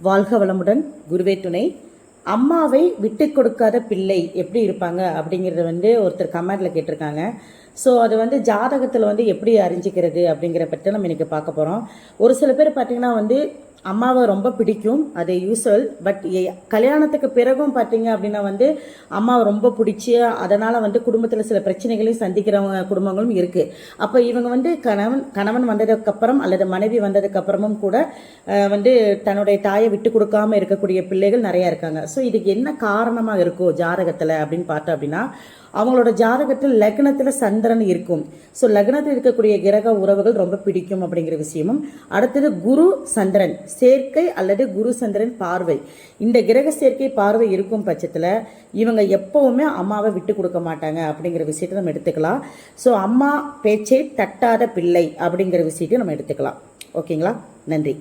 வாழ்க வளமுடன். குருவே துணை. அம்மாவை விட்டு கொடுக்காத பிள்ளை எப்படி இருப்பாங்க அப்படிங்கிறத ஒருத்தர் கமெண்ட்ல கேட்டிருக்காங்க. ஸோ அது ஜாதகத்தில் எப்படி அறிஞ்சிக்கிறது அப்படிங்கிற பற்றி நம்ம இன்னைக்கு பார்க்க போகிறோம். ஒரு சில பேர் பார்த்தீங்கன்னா அம்மாவை ரொம்ப பிடிக்கும், அது யூஸ்வல். பட் கல்யாணத்துக்கு பிறகும் பார்த்தீங்க அப்படின்னா அம்மாவை ரொம்ப பிடிச்சி அதனால் குடும்பத்தில் சில பிரச்சனைகளையும் சந்திக்கிறவங்க குடும்பங்களும் இருக்குது. அப்போ இவங்க கணவன் வந்ததுக்கப்புறம் அல்லது மனைவி வந்ததுக்கப்புறமும் கூட தன்னுடைய தாயை விட்டு கொடுக்காம இருக்கக்கூடிய பிள்ளைகள் நிறையா இருக்காங்க. ஸோ இதுக்கு என்ன காரணமாக இருக்கும் ஜாதகத்தில் அப்படின்னு பார்த்தோம் அப்படின்னா, அவங்களோட ஜாதகத்தில் லக்னத்தில் சந்திரன் இருக்கும். ஸோ லக்னத்தில் இருக்கக்கூடிய கிரக உறவுகள் ரொம்ப பிடிக்கும் அப்படிங்கிற விஷயமும், அடுத்தது குரு சந்திரன் சேர்க்கை அல்லது குரு சந்திரன் பார்வை, இந்த கிரக சேர்க்கை பார்வை இருக்கும் பட்சத்தில் இவங்க எப்பவுமே அம்மாவை விட்டு கொடுக்க மாட்டாங்க அப்படிங்கிற விஷயத்தை நம்ம எடுத்துக்கலாம். ஸோ அம்மா பேச்சை தட்டாத பிள்ளை அப்படிங்கிற விஷயத்தையும் நம்ம எடுத்துக்கலாம். ஓகேங்களா? நன்றி.